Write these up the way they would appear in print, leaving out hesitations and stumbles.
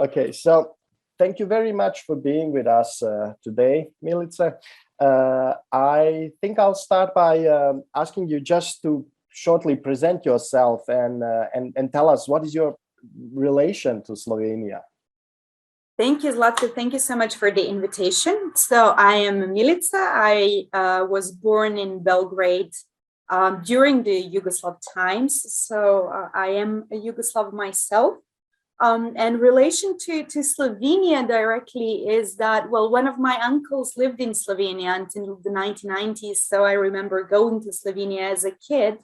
Okay, so thank you very much for being with us today, Milica. I think I'll start by asking you just to shortly present yourself and tell us what is your relation to Slovenia. Thank you, Zlatko. Thank you so much for the invitation. So I am Milica. I was born in Belgrade during the Yugoslav times. So I am a Yugoslav myself. And relation to Slovenia directly is that, well, one of my uncles lived in Slovenia until the 1990s. So I remember going to Slovenia as a kid.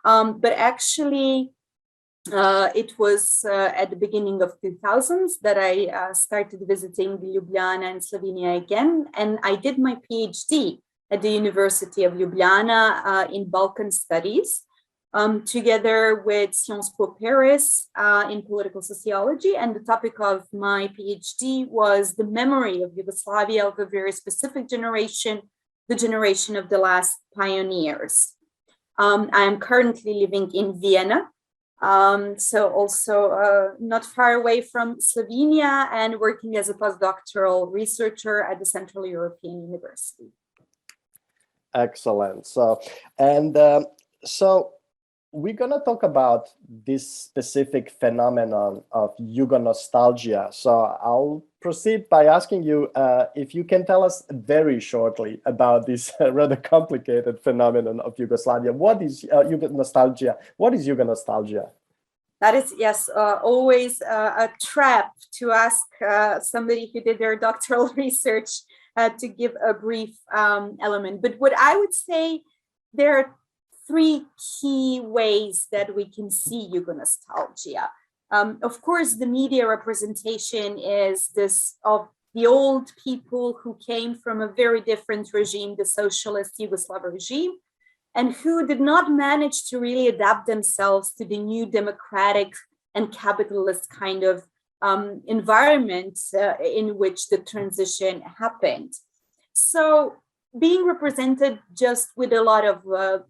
But actually, it was at the beginning of 2000s that I started visiting Ljubljana and Slovenia again. And I did my PhD at the University of Ljubljana in Balkan Studies, together with Sciences Po Paris in political sociology. And the topic of my PhD was the memory of Yugoslavia of a very specific generation, the generation of the last pioneers. I am currently living in Vienna, so also not far away from Slovenia, and working as a postdoctoral researcher at the Central European University. Excellent. So we're going to talk about this specific phenomenon of jugo-nostalgia. So I'll proceed by asking you if you can tell us very shortly about this rather complicated phenomenon of Yugoslavia. What is jugo-nostalgia? What is jugo-nostalgia? That is, yes, always a trap to ask somebody who did their doctoral research to give a brief element. But what I would say, there are three key ways that we can see jugo-nostalgia. Of course, the media representation is this of the old people who came from a very different regime, the socialist Yugoslav regime, and who did not manage to really adapt themselves to the new democratic and capitalist kind of environment in which the transition happened. So being represented just with a lot of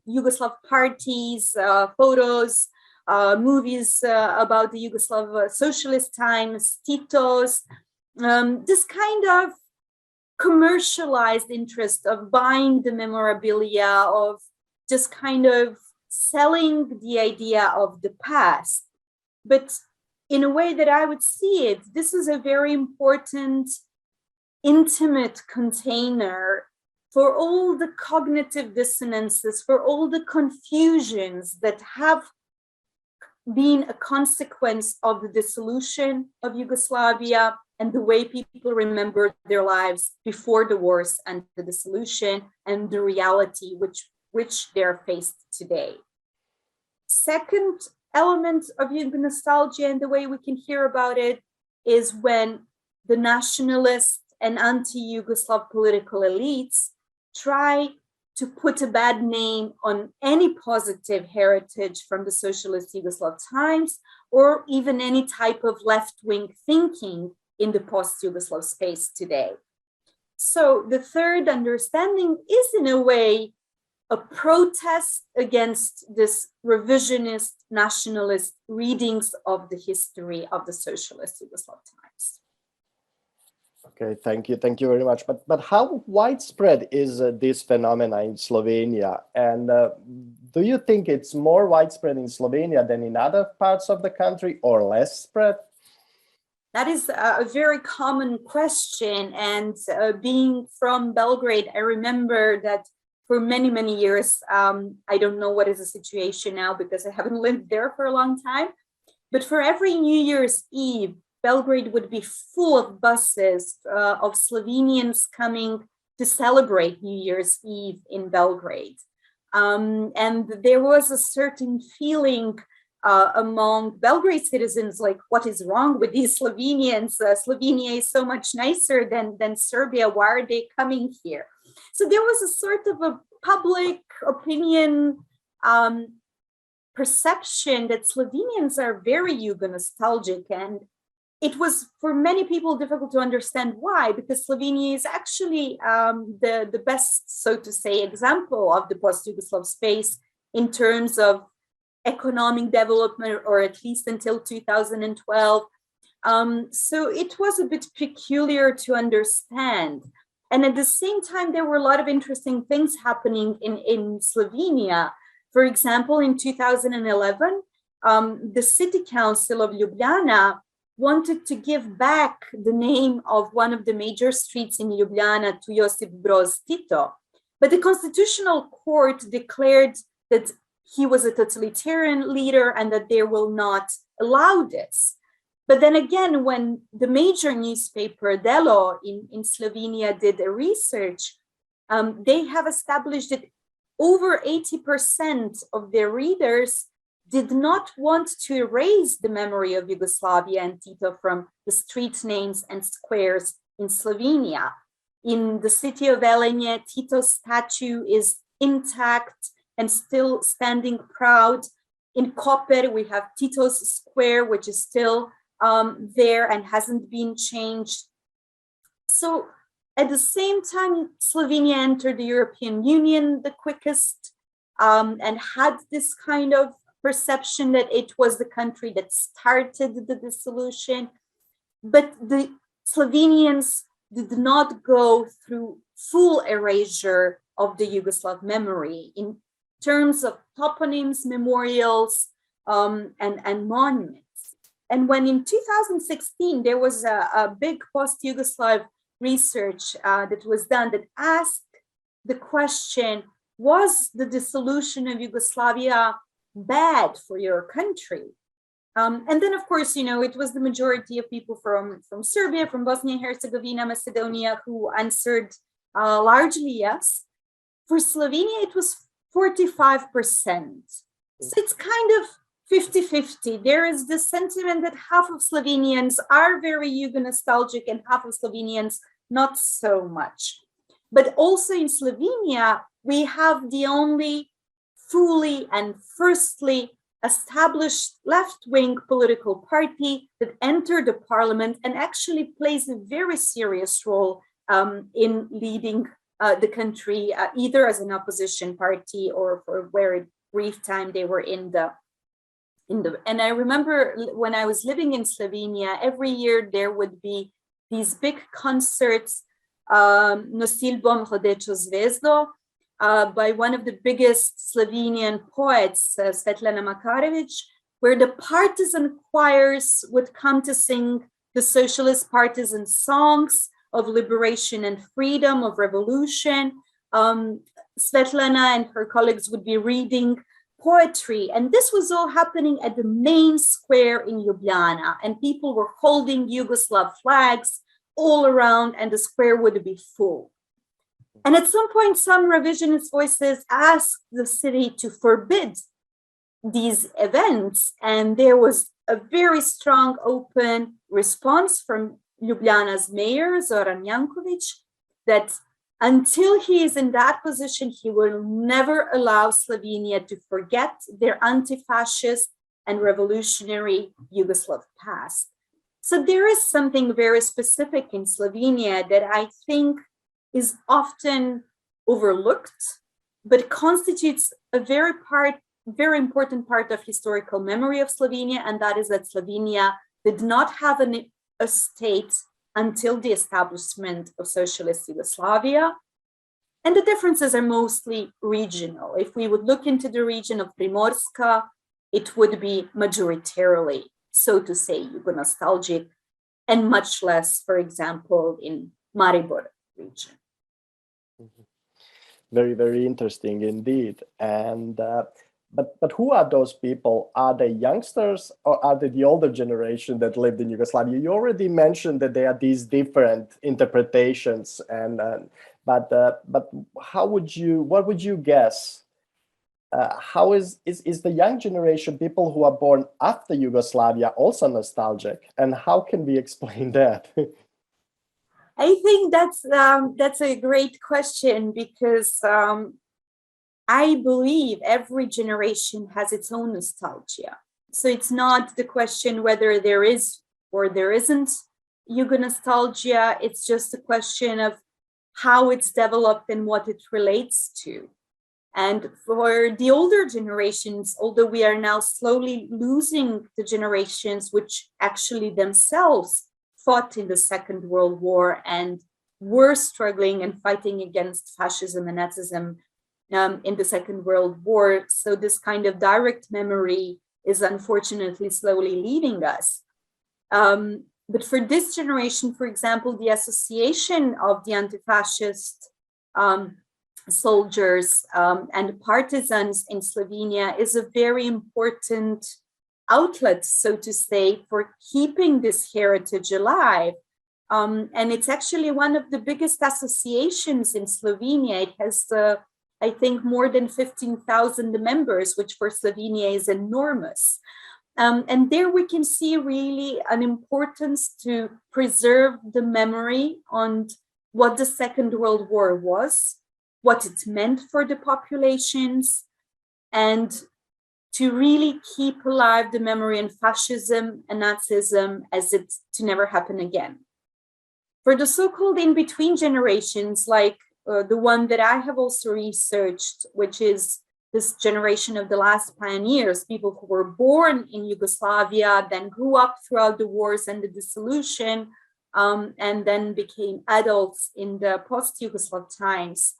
Yugoslav parties, photos, movies about the Yugoslav socialist times, Tito's, this kind of commercialized interest of buying the memorabilia, of just kind of selling the idea of the past. But in a way that I would see it, this is a very important, intimate container for all the cognitive dissonances, for all the confusions that have been a consequence of the dissolution of Yugoslavia and the way people remember their lives before the wars and the dissolution, and the reality which they're faced today. Second element of jugo-nostalgia and the way we can hear about it is when the nationalist and anti-Yugoslav political elites try to put a bad name on any positive heritage from the socialist Yugoslav times, or even any type of left-wing thinking in the post-Yugoslav space today. So the third understanding is, in a way, a protest against this revisionist nationalist readings of the history of the socialist Yugoslav times. Okay, thank you very much. But how widespread is this phenomena in Slovenia? And do you think it's more widespread in Slovenia than in other parts of the country, or less spread? That is a very common question. And being from Belgrade, I remember that for many, many years, I don't know what is the situation now because I haven't lived there for a long time. But for every New Year's Eve, Belgrade would be full of buses of Slovenians coming to celebrate New Year's Eve in Belgrade. And there was a certain feeling among Belgrade citizens, like, what is wrong with these Slovenians? Slovenia is so much nicer than Serbia. Why are they coming here? So there was a sort of a public opinion perception that Slovenians are very jugo-nostalgic, and it was for many people difficult to understand why, because Slovenia is actually the best, so to say, example of the post-Yugoslav space in terms of economic development, or at least until 2012. So it was a bit peculiar to understand. And at the same time, there were a lot of interesting things happening in Slovenia. For example, in 2011, the city council of Ljubljana wanted to give back the name of one of the major streets in Ljubljana to Josip Broz Tito. But the Constitutional Court declared that he was a totalitarian leader and that they will not allow this. But then again, when the major newspaper Delo in Slovenia did a research, they have established that over 80% of their readers did not want to erase the memory of Yugoslavia and Tito from the street names and squares in Slovenia. In the city of Velenje, Tito's statue is intact and still standing proud. In Koper, we have Tito's square, which is still there and hasn't been changed. So at the same time, Slovenia entered the European Union the quickest and had this kind of perception that it was the country that started the dissolution. But the Slovenians did not go through full erasure of the Yugoslav memory in terms of toponyms, memorials, and monuments. And when in 2016, there was a big post-Yugoslav research that was done that asked the question, was the dissolution of Yugoslavia bad for your country? And then, of course, it was the majority of people from Serbia, from Bosnia and Herzegovina, Macedonia, who answered largely yes. For Slovenia, it was 45%. So it's kind of 50-50. There is this sentiment that half of Slovenians are very Yugo-nostalgic and half of Slovenians not so much. But also in Slovenia, we have the only fully and firstly established left-wing political party that entered the parliament and actually plays a very serious role in leading the country, either as an opposition party or for a very brief time they were in the. And I remember when I was living in Slovenia, every year there would be these big concerts, Nosil bom rdečo zvezdo, by one of the biggest Slovenian poets, Svetlana Makarevic, where the partisan choirs would come to sing the socialist partisan songs of liberation and freedom, of revolution. Svetlana and her colleagues would be reading poetry, and this was all happening at the main square in Ljubljana, and people were holding Yugoslav flags all around, and the square would be full. And at some point, some revisionist voices asked the city to forbid these events, and there was a very strong, open response from Ljubljana's mayor, Zoran Jankovic, that until he is in that position, he will never allow Slovenia to forget their anti-fascist and revolutionary Yugoslav past. So there is something very specific in Slovenia that I think is often overlooked, but constitutes a very important part of historical memory of Slovenia, and that is that Slovenia did not have a state until the establishment of socialist Yugoslavia. And the differences are mostly regional. If we would look into the region of Primorska, it would be majoritarily, so to say, Yugo-nostalgic, and much less, for example, in Maribor region. Very, very interesting indeed. And but who are those people? Are they youngsters or are they the older generation that lived in Yugoslavia? You already mentioned that there are these different interpretations, and but what would you guess? How is the young generation, people who are born after Yugoslavia, also nostalgic? And how can we explain that? I think that's a great question, because I believe every generation has its own nostalgia. So it's not the question whether there is or there isn't Yugo-nostalgia. It's just a question of how it's developed and what it relates to. And for the older generations, although we are now slowly losing the generations which actually themselves fought in the Second World War and were struggling and fighting against fascism and Nazism in the Second World War. So this kind of direct memory is unfortunately slowly leaving us. But for this generation, for example, the association of the anti-fascist soldiers and partisans in Slovenia is a very important outlet, so to say, for keeping this heritage alive. And it's actually one of the biggest associations in Slovenia. It has, I think, more than 15,000 members, which for Slovenia is enormous. And there we can see really an importance to preserve the memory on what the Second World War was, what it meant for the populations, and to really keep alive the memory on fascism and Nazism as it to never happen again. For the so-called in-between generations, like the one that I have also researched, which is this generation of the last pioneers, people who were born in Yugoslavia, then grew up throughout the wars and the dissolution, and then became adults in the post-Yugoslav times.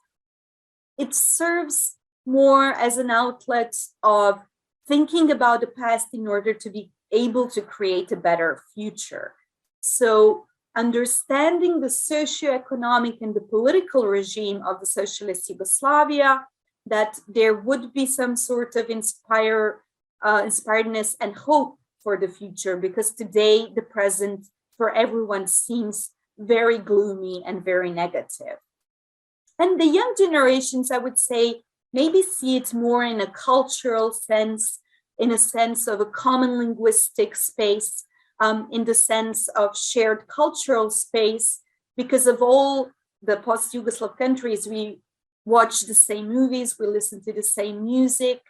It serves more as an outlet of thinking about the past in order to be able to create a better future. So understanding the socioeconomic and the political regime of the socialist Yugoslavia, that there would be some sort of inspiredness and hope for the future, because today the present for everyone seems very gloomy and very negative. And the young generations, I would say, maybe see it more in a cultural sense, in a sense of a common linguistic space, in the sense of shared cultural space, because of all the post-Yugoslav countries, we watch the same movies, we listen to the same music,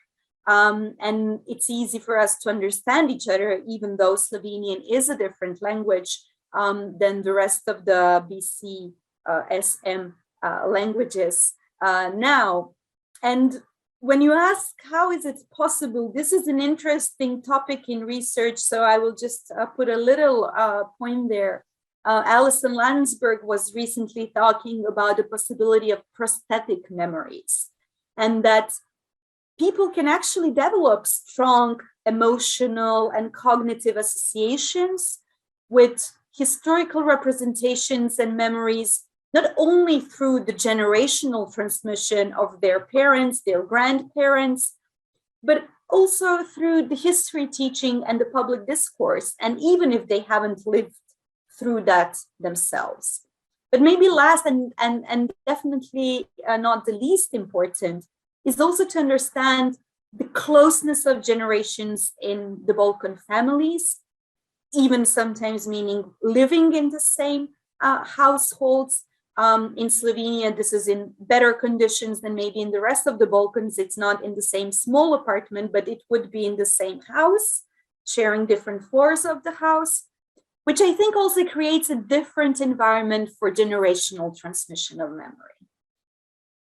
and it's easy for us to understand each other, even though Slovenian is a different language than the rest of the BC SM languages now. And when you ask how is it possible, this is an interesting topic in research, so I will just put a little point there. Alison Landsberg was recently talking about the possibility of prosthetic memories, and that people can actually develop strong emotional and cognitive associations with historical representations and memories, not only through the generational transmission of their parents, their grandparents, but also through the history teaching and the public discourse, and even if they haven't lived through that themselves. But maybe last and definitely not the least important is also to understand the closeness of generations in the Balkan families, even sometimes meaning living in the same households. In Slovenia, this is in better conditions than maybe in the rest of the Balkans. It's not in the same small apartment, but it would be in the same house, sharing different floors of the house, which I think also creates a different environment for generational transmission of memory.